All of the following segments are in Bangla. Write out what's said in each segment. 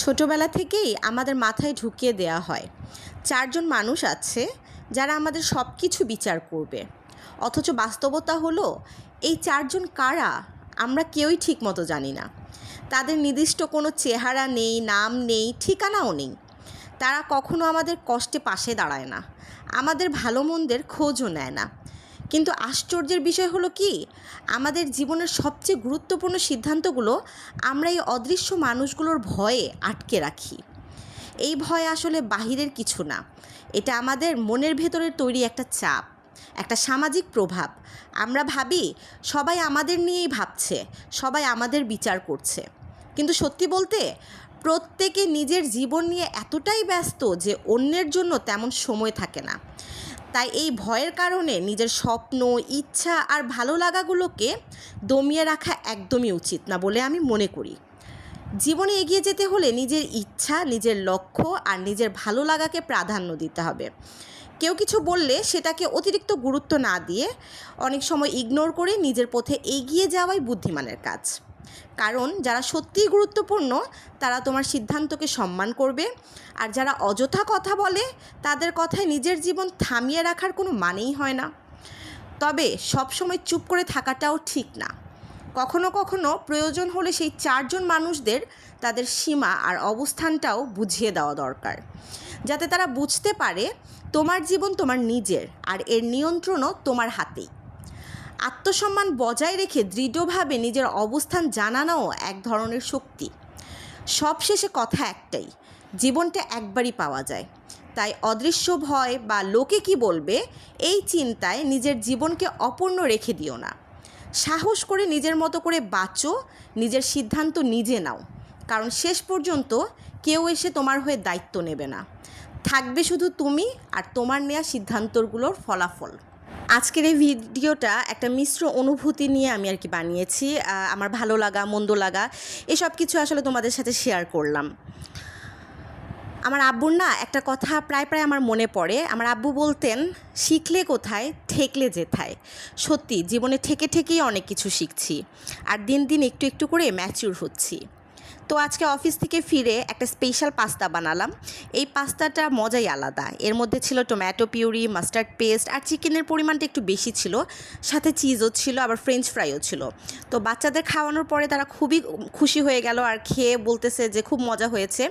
ছোটবেলা থেকেই আমাদের মাথায় ঢুকিয়ে দেওয়া হয় ৪ জন মানুষ আছে যারা আমাদের সব কিছু বিচার করবে। অথচ বাস্তবতা হলো এই ৪ জন কারা আমরা কেউই ঠিকমতো জানি না। তাদের নির্দিষ্ট কোনো চেহারা নেই, নাম নেই, ঠিকানাও নেই। তারা কখনো আমাদের কষ্টে পাশে দাঁড়ায় না, আমাদের ভালো মন্দের খোঁজও নেয় না। কিন্তু আশ্চর্যের বিষয় হলো কি, আমাদের জীবনের সবচেয়ে গুরুত্বপূর্ণ সিদ্ধান্তগুলো আমরা এই অদৃশ্য মানুষগুলোর ভয়ে আটকে রাখি। এই ভয় আসলে বাহিরের কিছু না, এটা আমাদের মনের ভেতরের তৈরি একটা চাপ, একটা সামাজিক প্রভাব। আমরা ভাবি সবাই আমাদের নিয়েই ভাবছে, সবাই আমাদের বিচার করছে। কিন্তু সত্যি বলতে প্রত্যেকে নিজের জীবন নিয়ে এতটাই ব্যস্ত যে অন্যের জন্য তেমন সময় থাকে না। তাই এই ভয়ের কারণে নিজের স্বপ্ন, ইচ্ছা আর ভালো লাগাগুলোকে দমিয়ে রাখা একদমই উচিত না বলে আমি মনে করি। জীবনে এগিয়ে যেতে হলে নিজের ইচ্ছা, নিজের লক্ষ্য আর নিজের ভালো লাগাকে প্রাধান্য দিতে হবে। কেউ কিছু বললে সেটাকে অতিরিক্ত গুরুত্ব না দিয়ে অনেক সময় ইগনোর করে নিজের পথে এগিয়ে যাওয়াই বুদ্ধিমানের কাজ। কারণ যারা সত্যিই গুরুত্বপূর্ণ তারা তোমার সিদ্ধান্তকে সম্মান করবে, আর যারা অযথা কথা বলে তাদের কথায় নিজের জীবন থামিয়ে রাখার কোনো মানেই হয় না। তবে সবসময় চুপ করে থাকাটাও ঠিক না। কখনো কখনো প্রয়োজন হলে সেই ৪ জন মানুষদের তাদের সীমা আর অবস্থানটাও বুঝিয়ে দেওয়া দরকার, যাতে তারা বুঝতে পারে তোমার জীবন তোমার নিজের, আর এর নিয়ন্ত্রণও তোমার হাতেই। আত্মসম্মান বজায় রেখে দৃঢ়ভাবে নিজের অবস্থান জানানোও এক ধরনের শক্তি। সবশেষে কথা একটাই, জীবনটা একবারই পাওয়া যায়। তাই অদৃশ্য ভয় বা লোকে কি বলবে এই চিন্তায় নিজের জীবনকে অপূর্ণ রেখে দিও না। সাহস করে নিজের মতো করে বাঁচো, নিজের সিদ্ধান্ত নিজে নাও। কারণ শেষ পর্যন্ত কেউ এসে তোমার হয়ে দায়িত্ব নেবে না, থাকবে শুধু তুমি আর তোমার নেওয়া সিদ্ধান্তগুলোর ফলাফল। আজকের এই ভিডিওটা একটা মিশ্র অনুভূতি নিয়ে আমি আর কি বানিয়েছি। আমার ভালো লাগা, মন্দ লাগা এসব কিছু আসলে তোমাদের সাথে শেয়ার করলাম। আমার আব্বুর না একটা কথা প্রায় আমার মনে পড়ে। আমার আব্বু বলতেন, শিখলে কোথায়, ঠেকলে যেথায়। সত্যি জীবনে ঠেকেই অনেক কিছু শিখছি, আর দিন দিন একটু একটু করে ম্যাচিউর হচ্ছি। তো আজকে অফিস থেকে ফিরে একটা স্পেশাল পাস্তা বানালাম। এই পাস্তাটা মজাই আলাদা। এর মধ্যে ছিল টমেটো পিউরি, মাস্টার্ড পেস্ট আর চিকেনের পরিমাণটা একটু বেশি ছিল, সাথে চিজও ছিল, আবার ফ্রেঞ্চ ফ্রাইও ছিল। তো বাচ্চাদের খাওয়ানোর পরে তারা খুবই খুশি হয়ে গেল আর খেয়ে বলতেছে যে খুব মজা হয়েছে।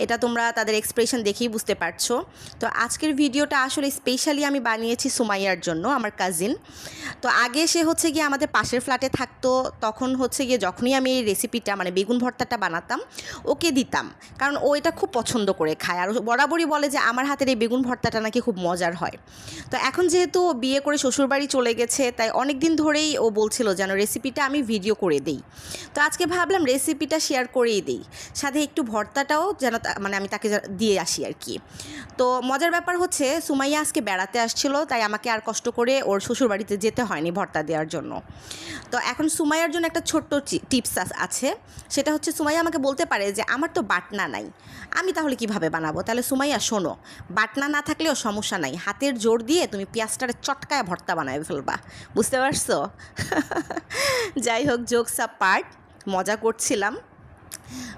এটা তোমরা তাদের এক্সপ্রেশন দেখেই বুঝতে পারছো। তো আজকের ভিডিওটা আসলে স্পেশালি আমি বানিয়েছি সুমাইয়ার জন্য, আমার কাজিন। তো আগে সে হচ্ছে গিয়ে আমাদের পাশের ফ্ল্যাটে থাকতো। তখন হচ্ছে গিয়ে যখনই আমি এই রেসিপিটা মানে বেগুন ভর্তাটা বানাতাম ওকে দিতাম, কারণ ও এটা খুব পছন্দ করে খায়, আর বরাবরই বলে যে আমার হাতের এই বেগুন ভর্তাটা নাকি খুব মজার হয়। তো এখন যেহেতু ও বিয়ে করে শ্বশুরবাড়ি চলে গেছে, তাই অনেক দিন ধরেই ও বলছিল যেন রেসিপিটা আমি ভিডিও করে দিই। তো আজকে ভাবলাম রেসিপিটা শেয়ার করেই দিই, সাথে একটু ভর্তাটাও যেন মানে আমি তাকে দিয়ে আসি আর কি। তো মজার ব্যাপার হচ্ছে সুমাইয়া আজকে বেড়াতে আসছিল, তাই আমাকে আর কষ্ট করে ওর শ্বশুরবাড়িতে যেতে হয়নি ভর্তা দেওয়ার জন্য। তো এখন সুমাইয়ার জন্য একটা ছোট্ট টিপস আছে। সেটা হচ্ছে সুমাইয়া আমাকে বলতে পারে যে আমার তো বাটনা নাই, আমি তাহলে কিভাবে বানাবো। তাহলে সুমাইয়া শোনো, বাটনা না থাকলেও সমস্যা নাই, হাতের জোর দিয়ে তুমি পেঁয়াজটারে চটকায় ভর্তা বানায় ফেলবা। বুঝতে পারছো? যাই হোক, জোকস আ পার্ট, মজা করছিলাম।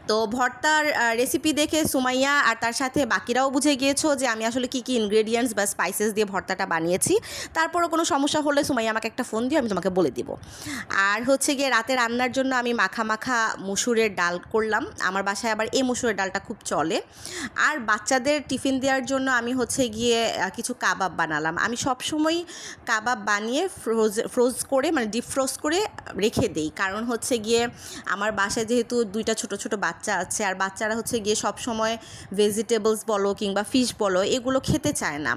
তো ভর্তার রেসিপি দেখে সুমাইয়া আর তার সাথে বাকিরাও বুঝে গিয়েছো যে আমি আসলে কী ইনগ্রেডিয়েন্টস বা স্পাইসেস দিয়ে ভর্তাটা বানিয়েছি। তারপরও কোনো সমস্যা হলে সুমাইয়া আমাকে একটা ফোন দিয়ে আমি তোমাকে বলে দিব। আর হচ্ছে গিয়ে রাতে রান্নার জন্য আমি মাখা মুসুরের ডাল করলাম। আমার বাসায় আবার এই মুসুরের ডালটা খুব চলে। আর বাচ্চাদের টিফিন দেওয়ার জন্য আমি হচ্ছে গিয়ে কিছু কাবাব বানালাম। আমি সবসময় কাবাব বানিয়ে ফ্রোজ করে মানে ডিপ ফ্রোজ করে রেখে দিই, কারণ হচ্ছে গিয়ে আমার বাসায় যেহেতু দুইটা ছোট বাচ্চা আছে, আর বাচ্চারা হচ্ছে গিয়ে সব সময় ভেজিটেবলস বলো কিংবা ফিশ বলো এগুলো খেতে চায় না।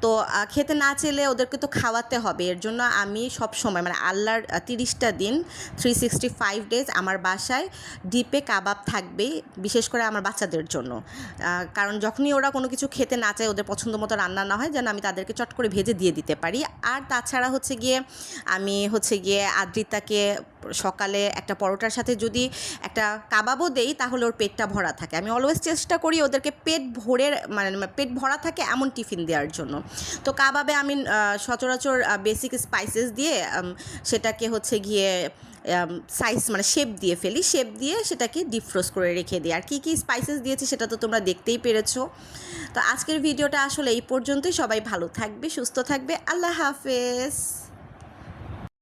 তো খেতে না চাইলে ওদেরকে তো খাওয়াতে হবে। এর জন্য আমি সব সময় মানে আল্লাহর 30টা দিন 365 ডেজ আমার বাসায় ডিপে কাবাব থাকবে, বিশেষ করে আমার বাচ্চাদের জন্য। কারণ যখনই ওরা কোনো কিছু খেতে না চায়, ওদের পছন্দ মতো রান্না না হয়, যেন আমি তাদেরকে চট করে ভেজে দিয়ে দিতে পারি। আর তাছাড়া হচ্ছে গিয়ে আমি আদ্রিতাকে সকালে একটা পরোটার সাথে যদি একটা কাবাবও দেই তাহলে ওর পেটটা ভরা থাকে। আমি অলওয়েজ চেষ্টা করি ওদেরকে পেট ভরে মানে পেট ভরা থাকে এমন টিফিন দেওয়ার জন্য। তো কাবাবে আমি সচরাচর বেসিক স্পাইসেস দিয়ে সেটাকে হচ্ছে গিয়ে সাইজ মানে শেপ দিয়ে ফেলি, শেপ দিয়ে সেটাকে ডিপ ফ্রোজ করে রেখে দিই। আর কী কী স্পাইসেস দিয়েছি সেটা তো তোমরা দেখতেই পেরেছো। তো আজকের ভিডিওটা আসলে এই পর্যন্তই। সবাই ভালো থাকবে, সুস্থ থাকবে। আল্লাহ হাফেজ।